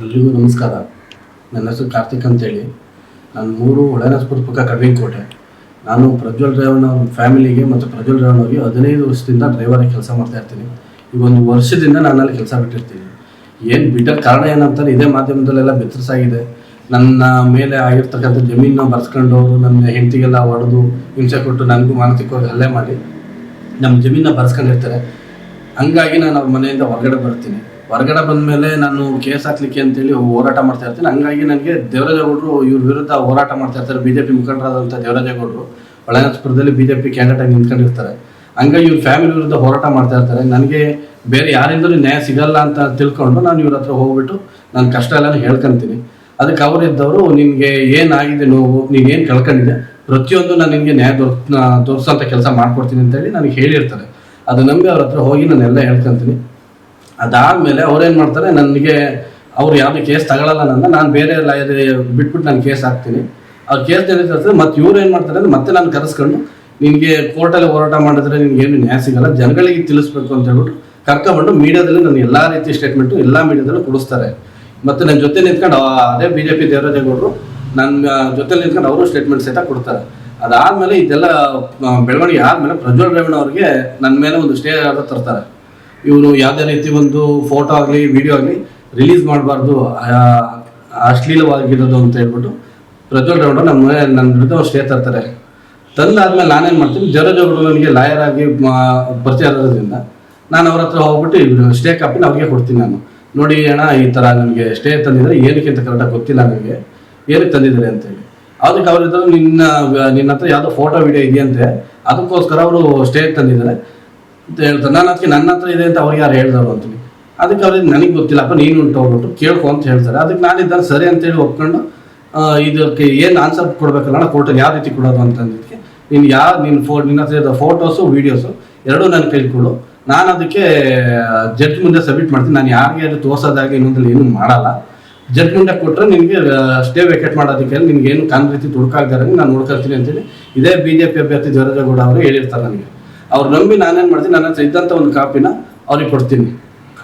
ಎಲ್ರಿಗೂ ನಮಸ್ಕಾರ. ನನ್ನ ಹೆಸರು ಕಾರ್ತಿಕ್ ಅಂತೇಳಿ. ನಾನು ಒಳನಸ್ಪುರ ಪಕ್ಕ ಕಡ್ವಿನಕೋಟೆ. ನಾನು ಪ್ರಜ್ವಲ್ ರೇವಣ್ಣ ಫ್ಯಾಮಿಲಿಗೆ ಮತ್ತು ಪ್ರಜ್ವಲ್ ರೇವಣ್ಣವ್ರಿಗೆ 15 ವರ್ಷದಿಂದ ಡ್ರೈವರಾಗಿ ಕೆಲಸ ಮಾಡ್ತಾ ಇರ್ತೀನಿ. ಈಗ 1 ವರ್ಷದಿಂದ ನಾನು ಅಲ್ಲಿ ಕೆಲಸ ಬಿಟ್ಟಿರ್ತೀನಿ. ಏನು ಬಿಟ್ಟ ಕಾರಣ ಏನಂತಾರೆ, ಇದೇ ಮಾಧ್ಯಮದಲ್ಲೆಲ್ಲ ಬೆತ್ತರಿಸಾಗಿದೆ. ನನ್ನ ಮೇಲೆ ಆಗಿರ್ತಕ್ಕಂಥ ಜಮೀನನ್ನ ಬರ್ಸ್ಕೊಂಡು ನನ್ನ ಹೆಂಡತಿಗೆಲ್ಲ ಹೊಡೆದು ಹಿಂಸೆ ಕೊಟ್ಟು ನನಗೂ ಮಾನಸಿಕವಾಗಿ ಹಲ್ಲೆ ಮಾಡಿ ನಮ್ಮ ಜಮೀನನ್ನ ಬರ್ಸ್ಕೊಂಡಿರ್ತಾರೆ. ಹಂಗಾಗಿ ನಾನು ಅವ್ರ ಮನೆಯಿಂದ ಹೊರಗಡೆ ಬಂದ ಮೇಲೆ ನಾನು ಕೇಸ್ ಹಾಕ್ಲಿಕ್ಕೆ ಅಂತೇಳಿ ಹೋರಾಟ ಮಾಡ್ತಾ ಇರ್ತೀನಿ. ಹಂಗಾಗಿ ನನಗೆ ದೇವರಾಜೇಗೌಡರು ಇವ್ರ ವಿರುದ್ಧ ಹೋರಾಟ ಮಾಡ್ತಾ ಇರ್ತಾರೆ. BJP ಮುಖಂಡರಾದಂಥ ದೇವರಾಜೇಗೌಡರು ಹೊಳೆನರಸೀಪುರದಲ್ಲಿ BJP ಕ್ಯಾಂಡಿಡೇಟ್ ಆಗಿ ನಿಂತ್ಕೊಂಡಿರ್ತಾರೆ. ಹಂಗಾಗಿ ಇವ್ರ ಫ್ಯಾಮಿಲಿ ವಿರುದ್ಧ ಹೋರಾಟ ಮಾಡ್ತಾ ಇರ್ತಾರೆ. ನನಗೆ ಬೇರೆ ಯಾರಿಂದಲೂ ನ್ಯಾಯ ಸಿಗಲ್ಲ ಅಂತ ತಿಳ್ಕೊಂಡು ನಾನು ಇವ್ರ ಹತ್ರ ಹೋಗ್ಬಿಟ್ಟು ನನ್ನ ಕಷ್ಟ ಎಲ್ಲ ಹೇಳ್ಕೊಂತೀನಿ. ಅದಕ್ಕೆ ಅವರಿದ್ದವರು, ನಿನಗೆ ಏನಾಗಿದೆ ನೋವು, ನೀನೇನು ಕಳ್ಕೊಂಡಿದ್ದೆ, ಪ್ರತಿಯೊಂದು ನಾನು ನಿನಗೆ ನ್ಯಾಯ ತೋರಿಸೋಂಥ ಕೆಲಸ ಮಾಡ್ಕೊಡ್ತೀನಿ ಅಂತೇಳಿ ನನಗೆ ಹೇಳಿರ್ತಾರೆ. ಅದು ನಂಬಿ ಅವ್ರ ಹತ್ರ ಹೋಗಿ ನಾನೆಲ್ಲ ಹೇಳ್ಕೊತೀನಿ. ಅದಾದಮೇಲೆ ಅವ್ರೇನು ಮಾಡ್ತಾರೆ, ನನಗೆ ಅವ್ರು ಯಾವುದೇ ಕೇಸ್ ತಗೊಳ್ಳಲ್ಲ, ನಾನು ಬೇರೆ ಲಾಯರ್ ಬಿಟ್ಬಿಟ್ಟು ನಾನು ಕೇಸ್ ಹಾಕ್ತೀನಿ. ಅವ್ರು ಕೇಸ್ ನಡೀತಾರೆ. ಮತ್ತು ಇವ್ರು ಏನು ಮಾಡ್ತಾರೆ ಅಂದರೆ ಮತ್ತೆ ನಾನು ಕರೆಸ್ಕೊಂಡು, ನಿನಗೆ ಕೋರ್ಟಲ್ಲಿ ಹೋರಾಟ ಮಾಡಿದ್ರೆ ನಿನಗೇನು ನ್ಯಾಯ ಸಿಗಲ್ಲ, ಜನಗಳಿಗೆ ತಿಳಿಸ್ಬೇಕು ಅಂತ ಹೇಳ್ಬಿಟ್ಟು ಕರ್ಕೊಬಂದು ಮೀಡಿಯಾದಲ್ಲಿ ನಾನು ಎಲ್ಲ ರೀತಿ ಸ್ಟೇಟ್ಮೆಂಟು ಎಲ್ಲ ಮೀಡಿಯಾದಲ್ಲೂ ಕೊಡಿಸ್ತಾರೆ. ಮತ್ತು ನನ್ನ ಜೊತೆ ನಿಂತ್ಕೊಂಡು ಅದೇ BJP ದೇವರಾಜೇಗೌಡರು ನನ್ನ ಜೊತೆ ನಿಂತ್ಕೊಂಡು ಅವರು ಸ್ಟೇಟ್ಮೆಂಟ್ ಸಹಿತ ಕೊಡ್ತಾರೆ. ಅದಾದಮೇಲೆ ಇದೆಲ್ಲ ಬೆಳವಣಿಗೆ ಆದಮೇಲೆ ಪ್ರಜ್ವಲ್ ರೇವಣ್ಣ ಅವ್ರಿಗೆ ನನ್ನ ಮೇಲೆ ಒಂದು ಸ್ಟೇ ಆರ್ಡರ್ ತರ್ತಾರೆ. ಇವರು ಯಾವುದೇ ರೀತಿ ಒಂದು ಫೋಟೋ ಆಗಲಿ ವಿಡಿಯೋ ಆಗಲಿ ರಿಲೀಸ್ ಮಾಡಬಾರ್ದು, ಅಶ್ಲೀಲವಾಗಿರೋದು ಅಂತ ಹೇಳ್ಬಿಟ್ಟು ಪ್ರಜ್ವಲ್ ರೇವಣ್ಣ ನನ್ನ ವಿರುದ್ಧ ಸ್ಟೇ ತರ್ತಾರೆ. ತಂದಾದ್ಮೇಲೆ ನಾನೇನು ಮಾಡ್ತೀನಿ, ದೇವರಾಜೇಗೌಡರು ನನಗೆ ಲಾಯರ್ ಆಗಿ ಪರಿಚಯ ಇರೋದ್ರಿಂದ ನಾನು ಅವ್ರ ಹತ್ರ ಹೋಗ್ಬಿಟ್ಟು ಸ್ಟೇ ಕಾಪಿನ ಅವ್ರಿಗೆ ಕೊಡ್ತೀನಿ. ನಾನು ನೋಡಿ ಅಣ್ಣ, ಈ ಥರ ನನಗೆ ಸ್ಟೇ ತಂದಿದ್ದಾರೆ, ಏನಕ್ಕೆ ಅಂತ ಕರೆಕ್ಟಾಗಿ ಗೊತ್ತಿಲ್ಲ ನನಗೆ, ಏನಕ್ಕೆ ತಂದಿದ್ದಾರೆ ಅಂತೇಳಿ. ಅದಕ್ಕೆ ಅವರಿದ್ದರು, ನಿನ್ನ ಹತ್ರ ಯಾವುದೋ ಫೋಟೋ ವಿಡಿಯೋ ಇದೆಯಂತೆ, ಅದಕ್ಕೋಸ್ಕರ ಅವರು ಸ್ಟೇ ತಂದಿದ್ದಾರೆ ಅಂತ ಹೇಳ್ತಾರೆ. ನಾನು ಅದಕ್ಕೆ ನನ್ನ ಹತ್ರ ಇದೆ ಅಂತ ಅವ್ರಿಗೆ ಯಾರು ಹೇಳಿದವರು ಅಂತೀನಿ. ಅದಕ್ಕೆ ಅವ್ರಿಗೆ ನನಗೆ ಗೊತ್ತಿಲ್ಲಪ್ಪ, ನೀನು ಉಂಟು ಹೋಗ್ಬಿಟ್ಟು ಕೇಳ್ಕೊ ಅಂತ ಹೇಳ್ತಾರೆ. ಅದಕ್ಕೆ ನಾನಿದ್ದಾನೆ ಸರಿ ಅಂತೇಳಿ ಒಪ್ಕೊಂಡು ಇದಕ್ಕೆ ಏನು ಆನ್ಸರ್ ಕೊಡಬೇಕಲ್ಲ ಕೋರ್ಟಲ್ಲಿ ಯಾವ ರೀತಿ ಕೊಡೋದು ಅಂತಂದಿದ್ದಕ್ಕೆ, ನಿನ್ನ ಹತ್ರ ಇರೋ ಫೋಟೋಸು ವೀಡಿಯೋಸು ಎರಡೂ ನನ್ನ ಕೈಲಿ ಕೊಡು, ನಾನು ಅದಕ್ಕೆ ಜಡ್ಜ್ ಮುಂದೆ ಸಬ್ಮಿಟ್ ಮಾಡ್ತೀನಿ. ನಾನು ಯಾರಿಗೆ ಅದು ತೋರ್ಸೋದಾಗಿ ಇನ್ನೊಂದಲ್ಲಿ ಏನೂ ಮಾಡಲ್ಲ. ಜಡ್ಜ್ ಮುಂದೆ ಕೊಟ್ಟರೆ ನಿನಗೆ ಸ್ಟೇ ವೇಕೇಟ್ ಮಾಡೋದಕ್ಕೆ ನಿನಗೇನು ಕಾನ್ ರೀತಿ ತುಡುಕಾಗ್ದಾರೆ ನಾನು ನೋಡ್ಕೊಳ್ತೀನಿ ಅಂತೇಳಿ ಇದೇ BJP ಅಭ್ಯರ್ಥಿ ದೇವರಾಜೇಗೌಡ ಅವರು ಹೇಳಿರ್ತಾರೆ ನನಗೆ. ಅವ್ರು ನಂಬಿ ನಾನೇನು ಮಾಡ್ತೀನಿ, ನನ್ನ ಹತ್ರ ಇದ್ದಂಥ ಒಂದು ಕಾಪಿನ ಅವ್ರಿಗೆ ಕೊಡ್ತೀನಿ.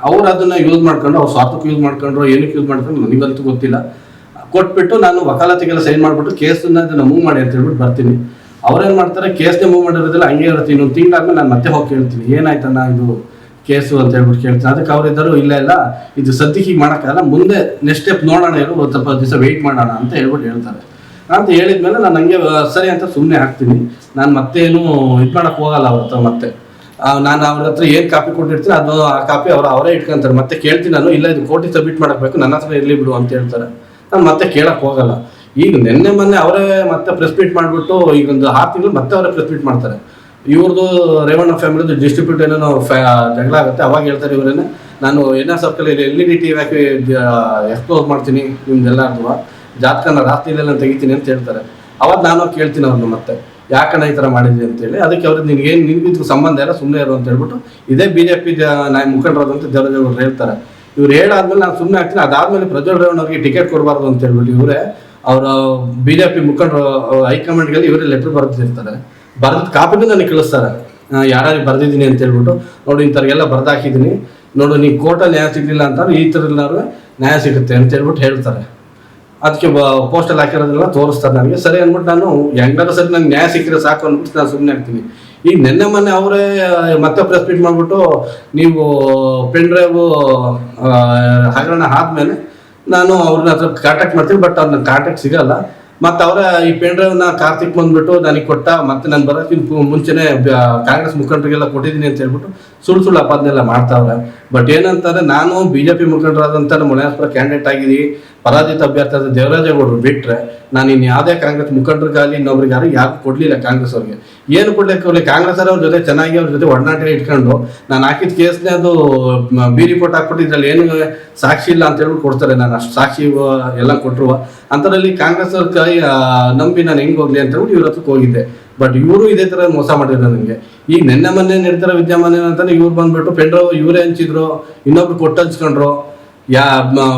ಅವ್ರು ಅದನ್ನು ಯೂಸ್ ಮಾಡ್ಕೊಂಡು, ಅವ್ರು ಸ್ವಾರ್ಥಕ್ಕೆ ಯೂಸ್ ಮಾಡ್ಕೊಂಡ್ರು ಏನಕ್ಕೆ ಯೂಸ್ ಮಾಡ್ಕೊಂಡು ನನಗಂತೂ ಗೊತ್ತಿಲ್ಲ. ಕೊಟ್ಬಿಟ್ಟು ನಾನು ವಕಾಲತಿಗೆಲ್ಲ ಸೈನ್ ಮಾಡಿಬಿಟ್ಟು ಕೇಸನ್ನ ಮೂವ್ ಮಾಡಿ ಅಂತ ಹೇಳ್ಬಿಟ್ಟು ಬರ್ತೀನಿ. ಅವ್ರೇನು ಮಾಡ್ತಾರೆ, ಕೇಸ್ನೇ ಮೂವ್ ಮಾಡಿರೋದಿಲ್ಲ, ಹಂಗೆ ಇರುತ್ತೆ. ಇನ್ನೊಂದು ತಿಂಗಳಾದ್ಮೇಲೆ ನಾನು ಮತ್ತೆ ಹೋಗಿ ಕೇಳ್ತೀನಿ, ಏನಾಯ್ತಣ್ಣ ಇದು ಕೇಸು ಅಂತ ಹೇಳ್ಬಿಟ್ಟು ಕೇಳ್ತೀನಿ. ಅದಕ್ಕೆ ಅವರಿದ್ದರು, ಇಲ್ಲ ಇದು ಸದ್ಯಕ್ಕೆ ಹೀಗೆ ಮಾಡೋಕ್ಕಾಗಲ್ಲ, ಮುಂದೆ ನೆಕ್ಸ್ಟ್ ಸ್ಟೆಪ್ ನೋಡೋಣ, ಒಂದು ಸ್ವಲ್ಪ ದಿವಸ ವೆಯ್ಟ್ ಮಾಡೋಣ ಅಂತ ಹೇಳ್ಬಿಟ್ಟು ಹೇಳ್ತಾರೆ. ಅಂತ ಹೇಳಿದ್ಮೇಲೆ ನಾನು ಹಂಗೆ ಸರಿ ಅಂತ ಸುಮ್ಮನೆ ಹಾಕ್ತೀನಿ. ನಾನು ಮತ್ತೇನು ಇದು ಮಾಡೋಕ್ಕೆ ಹೋಗಲ್ಲ ಅವ್ರ ಹತ್ರ. ಮತ್ತೆ ನಾನು ಅವ್ರ ಹತ್ರ ಏನು ಕಾಪಿ ಕೊಟ್ಟಿರ್ತೀನಿ ಅದು ಆ ಕಾಪಿ ಅವರೇ ಇಟ್ಕೊಂತಾರೆ. ಮತ್ತೆ ಕೇಳ್ತೀನಿ ನಾನು, ಇಲ್ಲ ಇದು ಕೋರ್ಟಿಗೆ ಸಬ್ಮಿಟ್ ಮಾಡಬೇಕು, ನನ್ನ ಹತ್ರ ಇರಲಿ ಬಿಡು ಅಂತ ಹೇಳ್ತಾರೆ. ನಾನು ಮತ್ತೆ ಕೇಳಕ್ಕೆ ಹೋಗಲ್ಲ. ಈಗ ಮೊನ್ನೆ ಅವರೇ ಮತ್ತೆ ಪ್ರೆಸ್ ಮೀಟ್ ಮಾಡಿಬಿಟ್ಟು ಈಗ ಒಂದು 6 ತಿಂಗಳು ಮತ್ತೆ ಅವರೇ ಪ್ರೆಸ್ ಮೀಟ್ ಮಾಡ್ತಾರೆ. ಇವ್ರದ್ದು ರೇವಣ್ಣ ಫ್ಯಾಮಿಲಿದು ಡಿಸ್ಟ್ರಿಬ್ಯೂಟ್ ಏನೋ ಜಗಳ ಆಗುತ್ತೆ. ಅವಾಗ ಹೇಳ್ತಾರೆ ಇವರೇನೆ, ನಾನು NR ಸರ್ಕಲ್ LED TV ಹಾಕಿ ಎಕ್ಸ್ಪೋಸ್ ಮಾಡ್ತೀನಿ, ನಿಮ್ದೆಲ್ಲರೂ ಜಾತಕನ ರಾತ್ರಿಲೆಲ್ಲ ತೆಗಿತೀನಿ ಅಂತ ಹೇಳ್ತಾರೆ. ಅವಾಗ ನಾನು ಕೇಳ್ತೀನಿ ಅವ್ರನ್ನ, ಮತ್ತೆ ಯಾಕಣ್ಣ ಈ ಥರ ಮಾಡಿದ್ವಿ ಅಂತೇಳಿ. ಅದಕ್ಕೆ ಅವ್ರಿಗೆ ನಿನಗಿದ್ರು ಸಂಬಂಧ ಇಲ್ಲ, ಸುಮ್ಮನೆ ಇರು ಅಂತ ಹೇಳ್ಬಿಟ್ಟು ಇದೇ BJP ಮುಖಂಡರಾದಂಥ ದೇವರಾಜೇಗೌಡರು ಹೇಳ್ತಾರೆ. ಇವ್ರು ಹೇಳಾದ್ಮೇಲೆ ನಾನು ಸುಮ್ಮನೆ ಆಗ್ತೀನಿ. ಅದಾದಮೇಲೆ ಪ್ರಜ್ವಲ್ ರೇವಣ್ಣ ಅವ್ರಿಗೆ ಟಿಕೆಟ್ ಕೊಡಬಾರ್ದು ಅಂತ ಹೇಳ್ಬಿಟ್ಟು ಇವರೇ ಅವರ BJP ಮುಖಂಡರು ಹೈಕಮಾಂಡ್ಗೆ ಇವರೇ ಲೆಟ್ರ್ ಬರೆದಿರ್ತಾರೆ. ಬರೆದ ಕಾಪಿನೂ ನನಗೆ ಕಳಿಸ್ತಾರೆ, ಯಾರ್ಯಾರಿಗೆ ಬರೆದಿದ್ದೀನಿ ಅಂತ ಹೇಳ್ಬಿಟ್ಟು, ನೋಡಿ ಇಂಥವ್ರಿಗೆಲ್ಲ ಬರ್ದಾಕಿದ್ದೀನಿ, ನೋಡು ನೀ ಕೋರ್ಟಲ್ಲಿ ನ್ಯಾಯ ಸಿಗಲಿಲ್ಲ ಅಂತಂದ್ರೆ ಈ ಥರದಲ್ಲಾದ್ರೂ ನ್ಯಾಯ ಸಿಗುತ್ತೆ ಅಂತ ಹೇಳ್ಬಿಟ್ಟು ಹೇಳ್ತಾರೆ. ಅದಕ್ಕೆ ಪೋಸ್ಟಲ್ಲಿ ಹಾಕಿರೋದೆಲ್ಲ ತೋರಿಸ್ತಾರೆ ನನಗೆ. ಸರಿ ಅಂದ್ಬಿಟ್ಟು ನಾನು ಹೆಂಗಾದ್ರೂ ಸರಿ ನಂಗೆ ನ್ಯಾಯ ಸಿಕ್ಕಿದ್ರೆ ಸಾಕು ಅಂದ್ಬಿಟ್ಟು ನಾನು ಸುಮ್ಮನೆ ಆಗ್ತೀನಿ. ಈಗ ಮೊನ್ನೆ ಅವರೇ ಮತ್ತೆ ಪ್ರೆಸ್ ಮೀಟ್ ಮಾಡಿಬಿಟ್ಟು, ನೀವು ಪೆನ್ ಡ್ರೈವು ಹಗರಣ ಆದಮೇಲೆ ನಾನು ಅವ್ರನ್ನ ಹತ್ರ ಕಾಂಟ್ಯಾಕ್ಟ್ ಮಾಡ್ತೀನಿ, ಬಟ್ ಅವ್ರನ್ನ ಕಾಂಟ್ಯಾಕ್ಟ್ ಸಿಗಲ್ಲ. ಮತ್ತು ಅವರ ಈ ಪೆನ್ ಡ್ರೈವ್ನ ಕಾರ್ತಿಕ್ ಬಂದುಬಿಟ್ಟು ನನಗೆ ಕೊಟ್ಟ, ಮತ್ತು ನಾನು ಬರೋಕ್ಕಿಂತ ಮುಂಚೆನೇ ಕಾಂಗ್ರೆಸ್ ಮುಖಂಡರಿಗೆಲ್ಲ ಕೊಟ್ಟಿದ್ದೀನಿ ಅಂತ ಹೇಳ್ಬಿಟ್ಟು ಸುಳ್ಳು ಅಪಾದನೆಲ್ಲ ಮಾಡ್ತಾವ್ರೆ. ಬಟ್ ಏನಂತಾರೆ, ನಾನು BJP ಮುಖಂಡರಾದಂಥ ನಮ್ಮ ಹೊಳೆನರಸೀಪುರ ಕ್ಯಾಂಡಿಡೇಟ್ ಆಗಿದ್ದೀನಿ, ಪರಾಜಿತ ಅಭ್ಯರ್ಥಿ ಆದ ದೇವರಾಜೇಗೌಡರು ಬಿಟ್ಟರೆ ನಾನು ಇನ್ನು ಯಾವುದೇ ಕಾಂಗ್ರೆಸ್ ಮುಖಂಡರಿಗಾಗಲಿ ಇನ್ನೊಬ್ರಿಗೆ ಯಾರು ಕೊಡಲಿಲ್ಲ. ಕಾಂಗ್ರೆಸ್ ಅವ್ರಿಗೆ ಏನು ಕೊಡ್ಲಿಕ್ಕೆ ಹೋಗಲಿ, ಕಾಂಗ್ರೆಸ್ ಅವ್ರ ಜೊತೆ ಚೆನ್ನಾಗಿ ಅವ್ರ ಜೊತೆ ಒಡನಾಟ ಇಟ್ಕೊಂಡು ನಾನು ಹಾಕಿದ ಕೇಸ್ನೇ ಅದು B ರಿಪೋರ್ಟ್ ಹಾಕ್ಬಿಟ್ಟು ಇದರಲ್ಲಿ ಏನು ಸಾಕ್ಷಿ ಇಲ್ಲ ಅಂತ ಹೇಳ್ಬಿಟ್ಟು ಕೊಡ್ತಾರೆ. ನಾನು ಅಷ್ಟು ಸಾಕ್ಷಿ ಎಲ್ಲ ಕೊಟ್ಟರು ಅಂಥದ್ರಲ್ಲಿ ಕಾಂಗ್ರೆಸ್ ಅವ್ರ ಕೈ ನಂಬಿ ನಾನು ಹೆಂಗೆ ಹೋಗ್ಲಿ ಅಂತ ಹೇಳ್ಬಿಟ್ಟು ಇವ್ರ ಹತ್ರಕ್ಕೆ ಹೋಗಿದ್ದೆ. ಬಟ್ ಇವರು ಇದೇ ಥರ ಮೋಸ ಮಾಡಿದ್ರು ನನಗೆ. ಈಗ ಮೊನ್ನೆ ನಡೀತಾರ ವಿದ್ಯಮಾನ ಏನಂತಾನೆ, ಇವ್ರು ಬಂದ್ಬಿಟ್ಟು ಪೆಂಡ್ರವ್ ಇವರೇ ಹಂಚಿದ್ರು, ಇನ್ನೊಬ್ರು ಕೊಟ್ಟು ಹಂಚ್ಕೊಂಡ್ರು,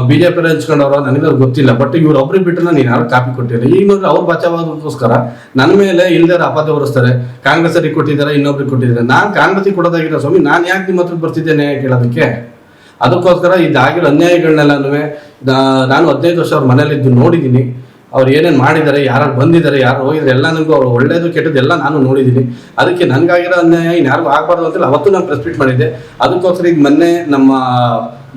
BJP ಹಂಚ್ಕೊಂಡವ್ರು ನನಗೆ ಗೊತ್ತಿಲ್ಲ. ಬಟ್ ಇವ್ರು ಒಬ್ರಿಗೆ ಬಿಟ್ಟು ನಾನು ಯಾರು ಕಾಪಿ ಕೊಟ್ಟಿಲ್ಲ. ಈಗ ನೋಡ್ರಿ ಅವ್ರು ಬಚಾವಾಗೋಸ್ಕರ ನನ್ನ ಮೇಲೆ ಇಲ್ದಾರ ಅಪಾದ ಹೊರಿಸ್ತಾರೆ. ಕಾಂಗ್ರೆಸ್ ಅವ್ರಿಗೆ ಕೊಟ್ಟಿದ್ದಾರೆ, ಇನ್ನೊಬ್ರಿಗೆ ಕೊಟ್ಟಿದ್ದಾರೆ. ನಾನು ಕಾಂಗ್ರೆಸ್ಸಿಗೆ ಕೊಡೋದಾಗಿರೋ ಸ್ವಾಮಿ, ನಾನು ಯಾಕೆ ನಿಮ್ಮ ಹತ್ರ ಬರ್ತಿದ್ದೇನೆ ಕೇಳೋದಕ್ಕೆ? ಅದಕ್ಕೋಸ್ಕರ ಇದಾಗಿರೋ ಅನ್ಯಾಯಗಳನ್ನೆಲ್ಲನೂ ನಾನು 15 ವರ್ಷ ಅವ್ರ ಮನೇಲಿದ್ದು ನೋಡಿದ್ದೀನಿ. ಅವ್ರು ಏನೇನು ಮಾಡಿದ್ದಾರೆ, ಯಾರು ಬಂದಿದ್ದಾರೆ, ಯಾರು ಹೋಗಿದ್ದಾರೆ, ಎಲ್ಲ ನನಗೂ ಅವ್ರು ಒಳ್ಳೇದು ಕೆಟ್ಟದ್ದು ಎಲ್ಲ ನಾನು ನೋಡಿದ್ದೀನಿ. ಅದಕ್ಕೆ ನನಗಾಗಿರೋ ಅನ್ಯಾಯ ಇನ್ಯಾರಿಗೂ ಆಗಬಾರ್ದು ಅಂತೇಳಿ ಅವತ್ತು ನಾನು ಪ್ರೆಸ್ ಮೀಟ್ ಮಾಡಿದ್ದೆ. ಅದಕ್ಕೋಸ್ಕರ ಈಗ ಮೊನ್ನೆ ನಮ್ಮ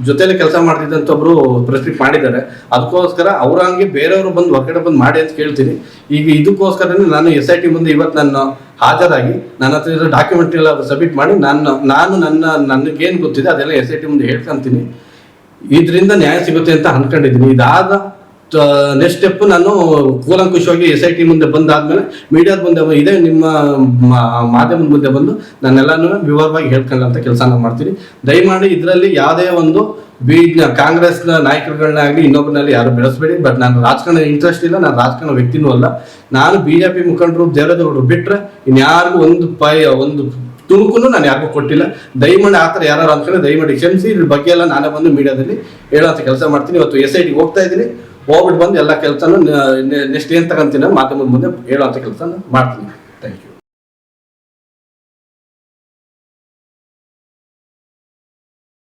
ಜೊತೆಲಿ ಕೆಲಸ ಮಾಡ್ತಿದ್ದಂಥ ಒಬ್ರು ಪ್ರೆಸ್ ಮೀಟ್ ಮಾಡಿದ್ದಾರೆ. ಅದಕ್ಕೋಸ್ಕರ ಅವ್ರಂಗೆ ಬೇರೆಯವರು ಬಂದು ಹೊರಗಡೆ ಬಂದು ಮಾಡಿ ಅಂತ ಕೇಳ್ತೀನಿ. ಈಗ ಇದಕ್ಕೋಸ್ಕರನೇ ನಾನು SIT ಮುಂದೆ ಇವತ್ತು ನಾನು ಹಾಜರಾಗಿ ನನ್ನ ಹತ್ರ ಇರೋ ಡಾಕ್ಯುಮೆಂಟ್ ಎಲ್ಲ ಸಬ್ಮಿಟ್ ಮಾಡಿ ನಾನು ನನಗೇನು ಗೊತ್ತಿದೆ ಅದೆಲ್ಲ SIT ಮುಂದೆ ಹೇಳ್ಕೊಂತೀನಿ. ಇದರಿಂದ ನ್ಯಾಯ ಸಿಗುತ್ತೆ ಅಂತ ಅನ್ಕೊಂಡಿದ್ದೀನಿ. ಇದಾದ ನೆಕ್ಸ್ಟ್ ಸ್ಟೆಪ್ ನಾನು ಕೂಲಂಕುಷವಾಗಿ SIT ಮುಂದೆ ಬಂದಾದ್ಮೇಲೆ ಮೀಡಿಯಾದ ಮುಂದೆ ಇದೇ ನಿಮ್ಮ ಮಾಧ್ಯಮದ ಮುಂದೆ ಬಂದು ನಾನೆಲ್ಲಾನು ವಿವರವಾಗಿ ಹೇಳ್ಕೊಳ್ಳೋಂಥ ಕೆಲಸ ನಾನು ಮಾಡ್ತೀನಿ. ದಯಮಾಡಿ ಇದರಲ್ಲಿ ಯಾವುದೇ ಒಂದು ಕಾಂಗ್ರೆಸ್ನ ನಾಯಕರುಗಳನ್ನಾಗಲಿ ಇನ್ನೊಬ್ಬರಲ್ಲಿ ಯಾರು ಬೆಳೆಸಬೇಡಿ. ಬಟ್ ನಾನು ರಾಜಕಾರಣ ಇಂಟ್ರೆಸ್ಟ್ ಇಲ್ಲ, ನಾನು ರಾಜಕಾರಣ ವ್ಯಕ್ತಿನೂ ಅಲ್ಲ. ನಾನು BJP ಮುಖಂಡರು ದೇವರಾಜೇಗೌಡರು ಬಿಟ್ಟರೆ ಇನ್ಯಾರಿಗೂ ಒಂದು ತುಣುಕು ನಾನು ಯಾರಿಗೂ ಕೊಟ್ಟಿಲ್ಲ. ದಯಮಾಡಿ ಆ ಥರ ಯಾರು ಅಂದ್ಕೊಂಡ್ರೆ ದಯಮಾಡಿ ಕ್ಷಮಿಸಿ. ಇದ್ರ ಬಗ್ಗೆ ಎಲ್ಲ ನಾನೇ ಬಂದು ಮೀಡಿಯಾದಲ್ಲಿ ಹೇಳೋಂಥ ಕೆಲಸ ಮಾಡ್ತೀನಿ. ಇವತ್ತು SIT ಹೋಗ್ತಾ ಇದ್ದೀನಿ, ಹೋಗ್ಬಿಟ್ಟು ಬಂದು ಎಲ್ಲ ಕೆಲಸನೂ ನೆಕ್ಸ್ಟ್ ಏನು ತಗೊಂತೀನಿ ಮಾಧ್ಯಮದ ಮುಂದೆ ಹೇಳೋಂಥ ಕೆಲಸ ಮಾಡ್ತೀನಿ. Thank you.